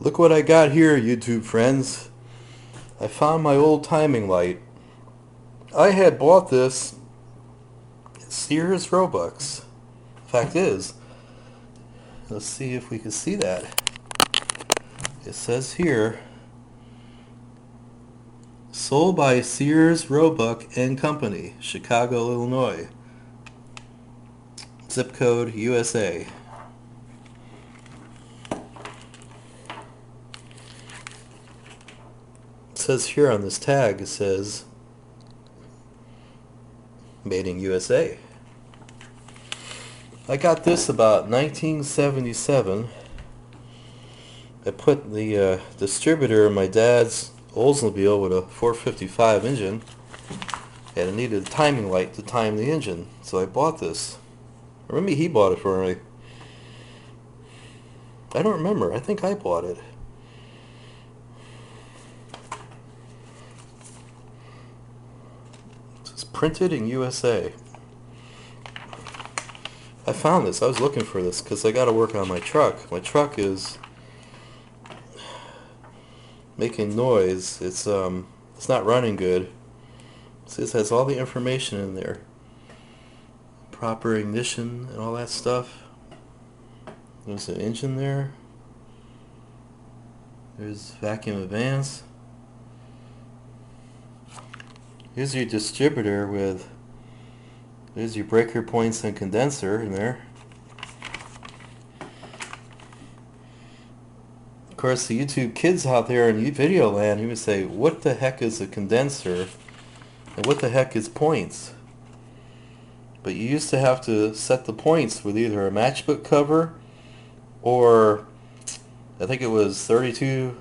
Look what I got here, YouTube friends. I found my old timing light. I had bought this at Sears Robux. Fact is, let's see if we can see that. It says here, sold by Sears Roebuck and Company, Chicago, Illinois. Zip code USA. It says here on this tag, it says made in USA. I got this about 1977. I put the distributor in my dad's Oldsmobile with a 455 engine, and it needed a timing light to time the engine, so I bought this. Or maybe he bought it for me. I don't remember. I think I bought it. It's printed in USA. I found this. I was looking for this because I got to work on my truck. My truck is making noise. It's not running good. It has all the information in there. Proper ignition and all that stuff. There's an engine there. There's vacuum advance. Here's your distributor with, there's your breaker points and condenser in there. Of course, the YouTube kids out there in video land, you would say, what the heck is a condenser and what the heck is points? But you used to have to set the points with either a matchbook cover or I think it was 32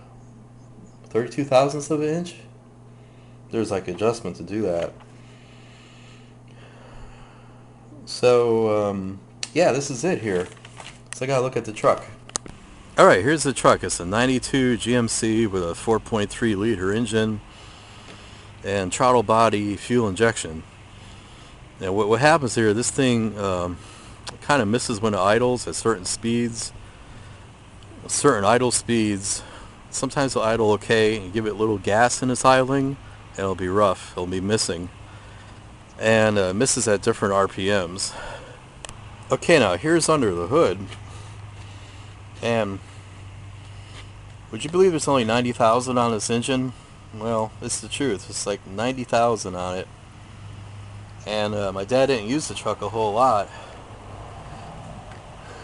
thousandths of an inch. There's like adjustment to do that. So yeah, this is it here. So I gotta look at the truck. Alright, here's the truck. It's a 92 GMC with a 4.3 liter engine and throttle body fuel injection. Now what happens here, this thing kind of misses when it idles at certain speeds. Certain idle speeds, sometimes it'll idle okay and give it a little gas in its idling and it'll be rough, it'll be missing. And misses at different RPMs. Okay, now here's under the hood. And would you believe there's only 90,000 on this engine? Well, it's the truth. It's like 90,000 on it. And my dad didn't use the truck a whole lot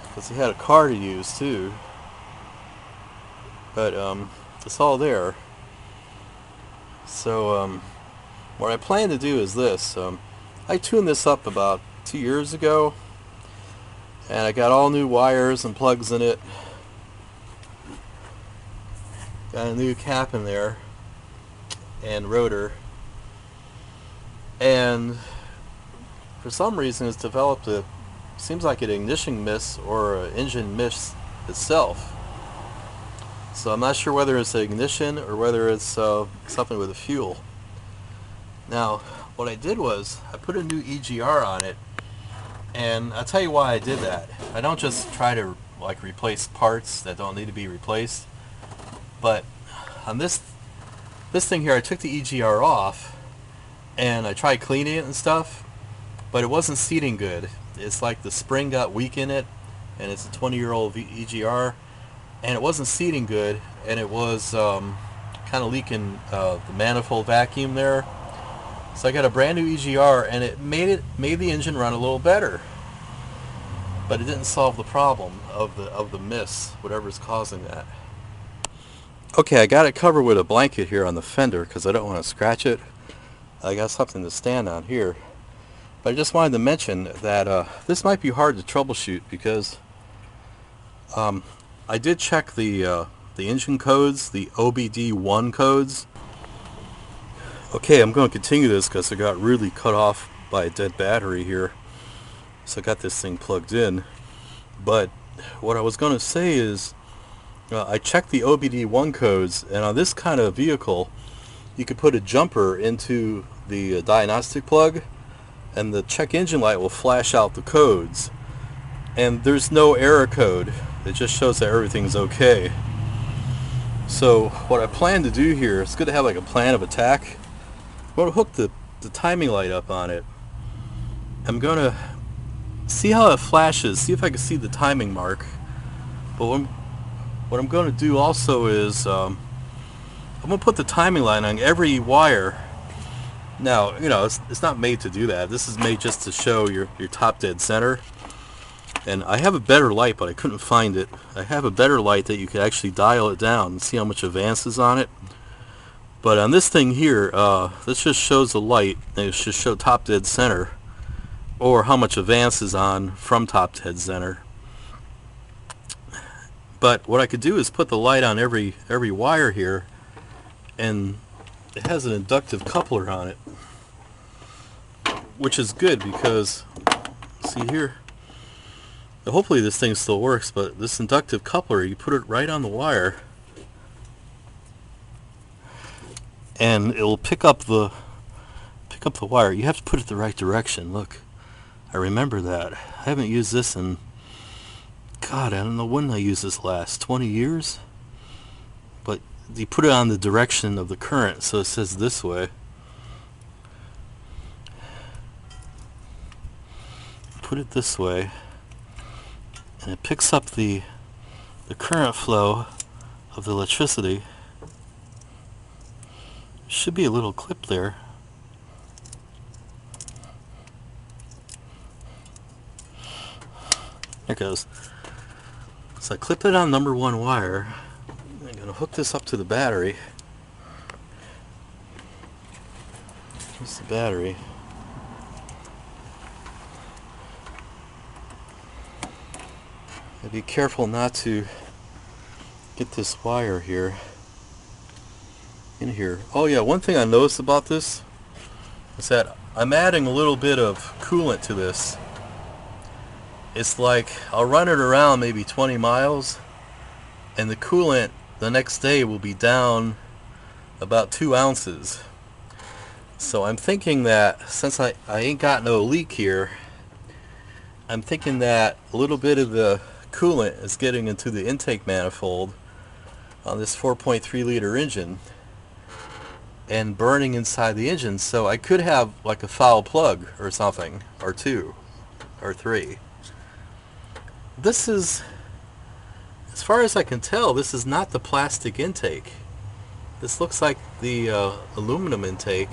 because he had a car to use too. But it's all there. So what I plan to do is this. I tuned this up about 2 years ago, and I got all new wires and plugs in it. Got a new cap in there and rotor, and for some reason it's developed a, seems like an ignition miss or an engine miss itself. So I'm not sure whether it's an ignition or whether it's something with the fuel. Now what I did was I put a new EGR on it, and I'll tell you why I did that. I don't just try to like replace parts that don't need to be replaced, but on this thing here I took the EGR off and I tried cleaning it and stuff, but it wasn't seating good. It's like the spring got weak in it, and it's a 20-year-old EGR, and it wasn't seating good, and it was kind of leaking the manifold vacuum there. So I got a brand new EGR, and it made the engine run a little better, but it didn't solve the problem of the miss, whatever's causing that. Okay, I got it covered with a blanket here on the fender because I don't want to scratch it. I got something to stand on here. But I just wanted to mention that this might be hard to troubleshoot because I did check the engine codes, the OBD1 codes. Okay, I'm going to continue this because I got really cut off by a dead battery here. So I got this thing plugged in. But what I was going to say is I checked the OBD1 codes, and on this kind of vehicle you could put a jumper into the diagnostic plug and the check engine light will flash out the codes, and there's no error code. It just shows that everything's okay. So what I plan to do here, it's good to have like a plan of attack. I'm going to hook the timing light up on it. I'm going to see how it flashes, see if I can see the timing mark. But what I'm going to do also is I'm going to put the timing line on every wire. Now, you know, it's not made to do that. This is made just to show your top dead center. And I have a better light, but I couldn't find it. I have a better light that you could actually dial it down and see how much advance is on it. But on this thing here, this just shows the light, and it should show top dead center, or how much advance is on from top dead center. But what I could do is put the light on every wire here, and it has an inductive coupler on it, which is good because, see here, hopefully this thing still works, but this inductive coupler, you put it right on the wire and it'll pick up the wire. You have to put it the right direction. Look, I remember that. I haven't used this in, God, I don't know when I used this last, 20 years? But you put it on the direction of the current, so it says this way. Put it this way, and it picks up the current flow of the electricity. Should be a little clip there. There it goes. So I clip it on number 1 wire. I'm going to hook this up to the battery. Here's the battery. Be careful not to get this wire here in here. Oh yeah, one thing I noticed about this is that I'm adding a little bit of coolant to this. It's like I'll run it around maybe 20 miles and the coolant the next day will be down about 2 ounces. So I'm thinking that since I ain't got no leak here, I'm thinking that a little bit of the coolant is getting into the intake manifold on this 4.3 liter engine and burning inside the engine. So I could have like a foul plug or something, or 2 or 3. This is, as far as I can tell, this is not the plastic intake. This looks like the aluminum intake,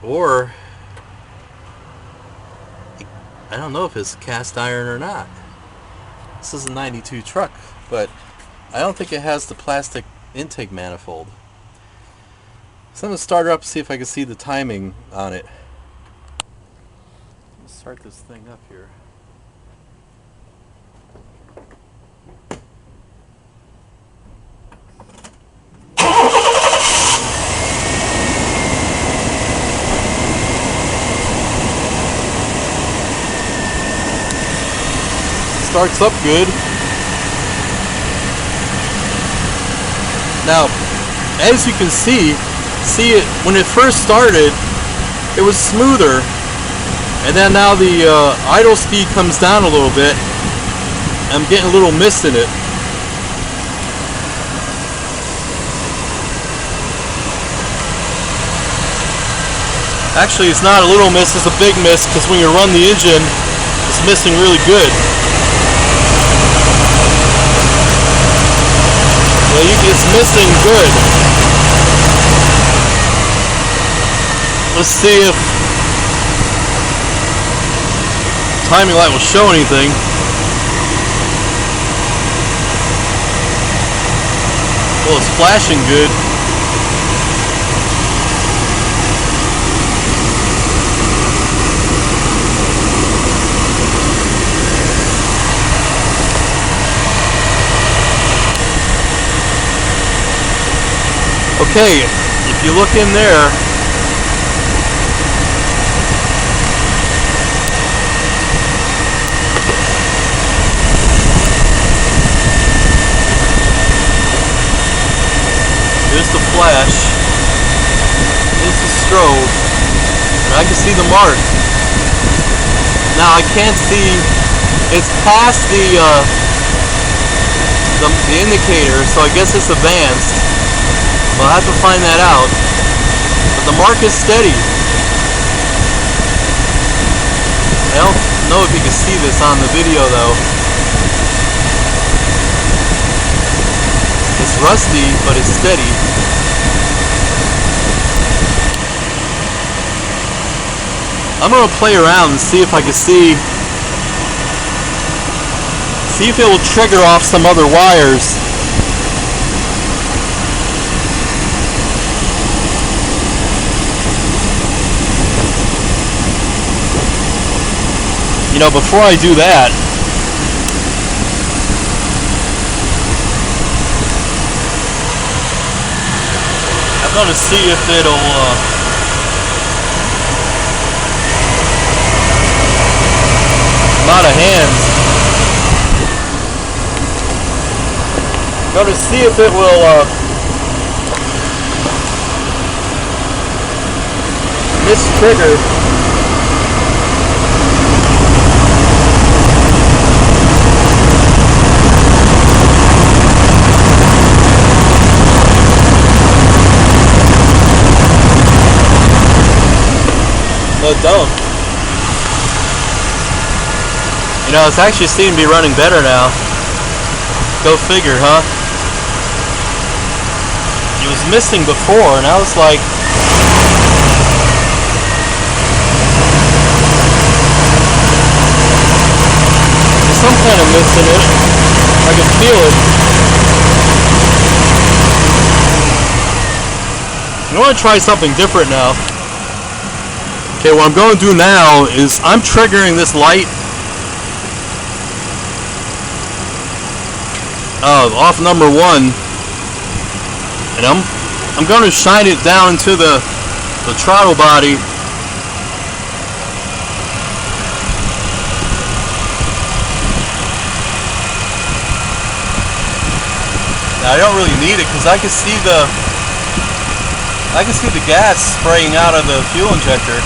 or I don't know if it's cast iron or not. This is a 92 truck, but I don't think it has the plastic intake manifold. So I'm going to start her up and see if I can see the timing on it. Let's start this thing up here. Starts up good. Now, as you can see it when it first started, it was smoother, and then now the idle speed comes down a little bit. I'm getting a little mist in it. Actually, it's not a little mist, it's a big mist, because when you run the engine, it's misting really good. It's missing good. Let's see if timing light will show anything. Well, it's flashing good. Okay, if you look in there, here's the flash, here's the strobe, and I can see the mark. Now I can't see, it's past the indicator, so I guess it's advanced. I'll have to find that out. But the mark is steady. I don't know if you can see this on the video though. It's rusty, but it's steady. I'm gonna play around and see if I can see if it will trigger off some other wires. You know, before I do that, I'm gonna see if it'll I'm out of hands. I'm gonna see if it will mistrigger. No, don't. You know, it's actually seeming to be running better now. Go figure, huh? It was missing before, and I was like, there's some kind of miss in it. I can feel it. I want to try something different now. Okay, what I'm going to do now is I'm triggering this light off number 1, and I'm going to shine it down into the throttle body. Now I don't really need it because I can see the gas spraying out of the fuel injector.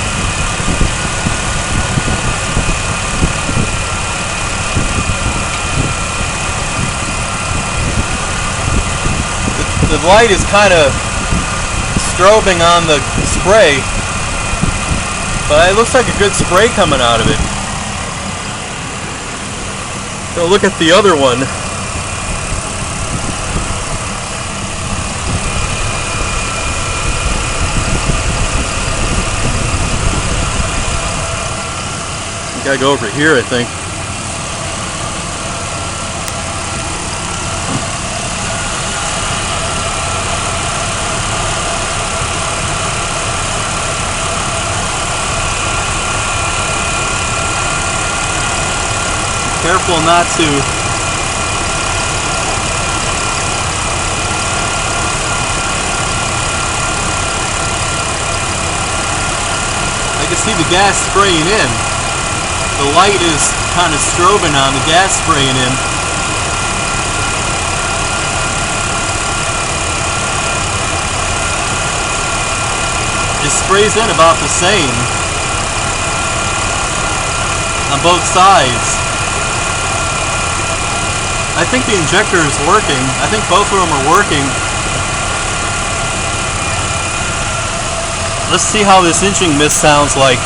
The light is kind of strobing on the spray, but it looks like a good spray coming out of it. So look at the other one. Gotta go over here, I think. Careful not to. I can see the gas spraying in. The light is kind of strobing on the gas spraying in. It sprays in about the same on both sides. I think the injector is working. I think both of them are working. Let's see how this engine mist sounds like.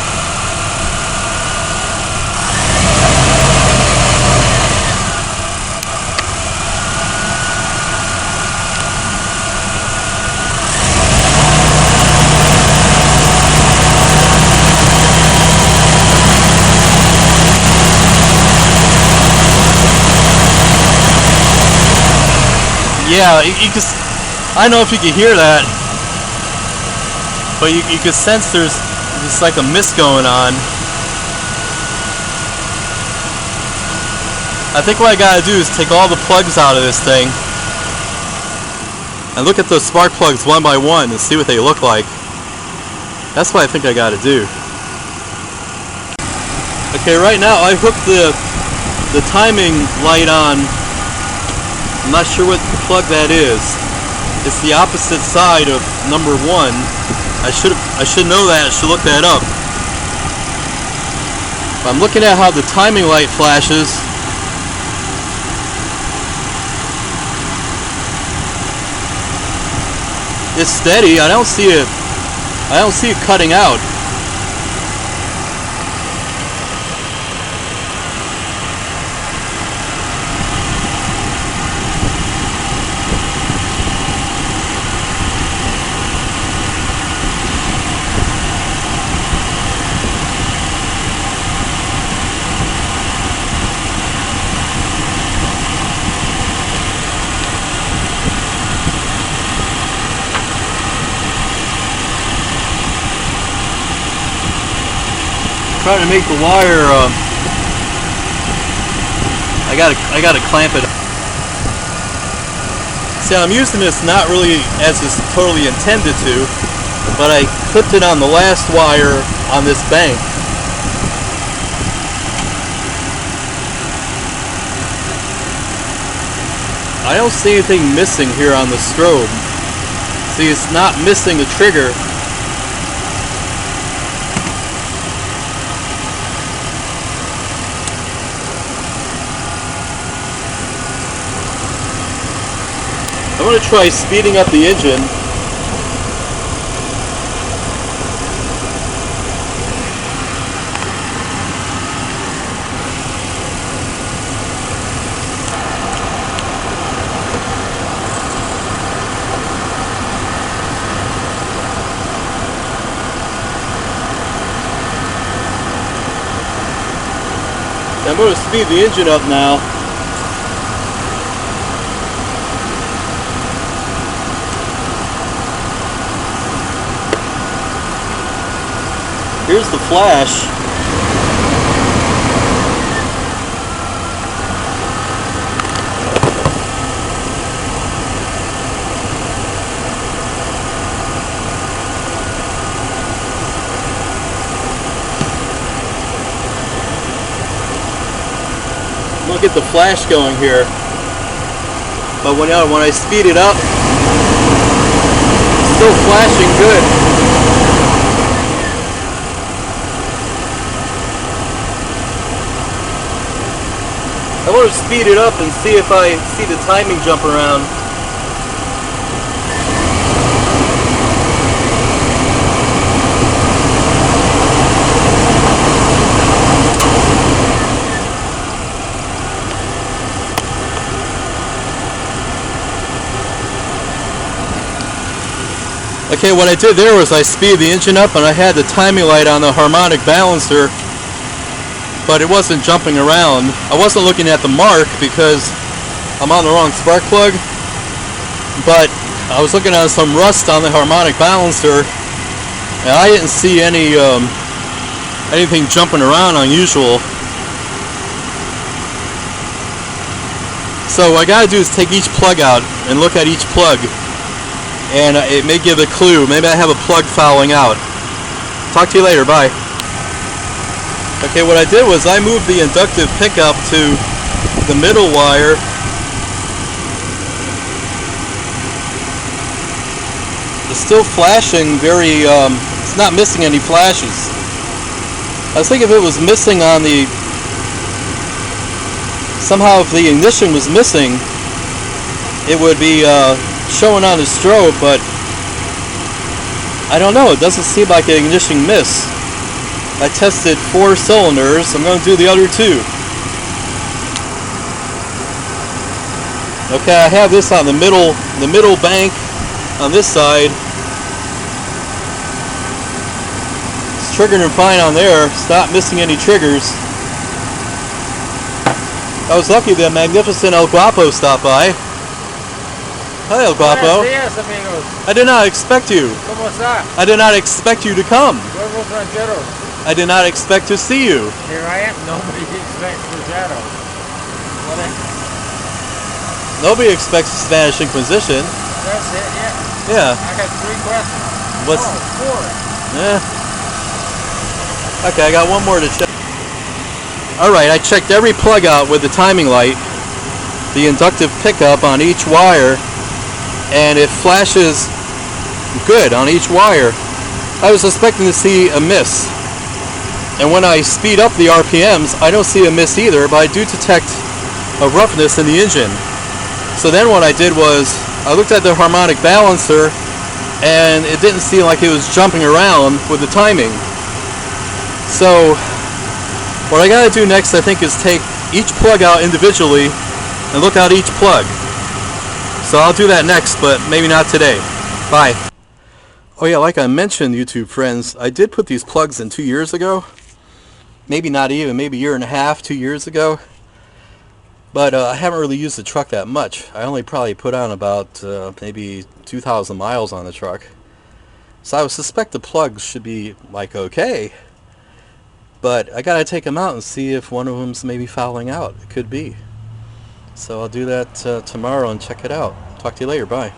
Yeah, you can, I don't know if you can hear that, but you can sense there's like a mist going on. I think what I gotta do is take all the plugs out of this thing and look at those spark plugs one by one and see what they look like. That's what I think I gotta do. Okay, right now I hooked the timing light on. I'm not sure what plug that is. It's the opposite side of number 1. I should know that. I should look that up. I'm looking at how the timing light flashes. It's steady. I don't see it cutting out. Trying to make the wire. I gotta clamp it. See, I'm using this not really as it's totally intended to, but I clipped it on the last wire on this bank. I don't see anything missing here on the strobe. See, it's not missing a trigger. I'm going to try speeding up the engine. I'm going to speed the engine up now. Here's the flash. Look at the flash going here. But when I speed it up, it's still flashing good. I want to speed it up and see if I see the timing jump around. Okay, what I did there was I speeded the engine up and I had the timing light on the harmonic balancer, but it wasn't jumping around. I wasn't looking at the mark because I'm on the wrong spark plug, but I was looking at some rust on the harmonic balancer and I didn't see any anything jumping around unusual. So what I gotta do is take each plug out and look at each plug, and it may give a clue. Maybe I have a plug fouling out. Talk to you later, bye. Okay, what I did was I moved the inductive pickup to the middle wire. It's still flashing very, it's not missing any flashes. I was thinking if it was missing on the, somehow if the ignition was missing, it would be showing on the strobe, but I don't know, it doesn't seem like an ignition miss. I tested 4 cylinders. I'm going to do the other 2. Okay, I have this on the middle bank on this side. It's triggering fine on there. It's not missing any triggers. I was lucky that magnificent El Guapo stopped by. Hi, El Guapo. Buenos días, amigos. I did not expect you. ¿Cómo está? I did not expect you to come. Nuevos rancheros. I did not expect to see you. Here I am. Nobody expects the shadow. What Nobody expects the Spanish Inquisition. That's it, yeah. Yeah. I got 3 questions. What's... Oh, 4. Yeah. Okay, I got one more to check. Alright, I checked every plug out with the timing light, the inductive pickup on each wire, and it flashes good on each wire. I was expecting to see a miss. And when I speed up the RPMs, I don't see a miss either, but I do detect a roughness in the engine. So then what I did was, I looked at the harmonic balancer, and it didn't seem like it was jumping around with the timing. So what I gotta do next, I think, is take each plug out individually and look at each plug. So I'll do that next, but maybe not today. Bye. Oh yeah, like I mentioned, YouTube friends, I did put these plugs in 2 years ago. Maybe not even, maybe a year and a half, 2 years ago. But I haven't really used the truck that much. I only probably put on about maybe 2,000 miles on the truck. So I would suspect the plugs should be like okay. But I gotta take them out and see if one of them's maybe fouling out. It could be. So I'll do that tomorrow and check it out. Talk to you later. Bye.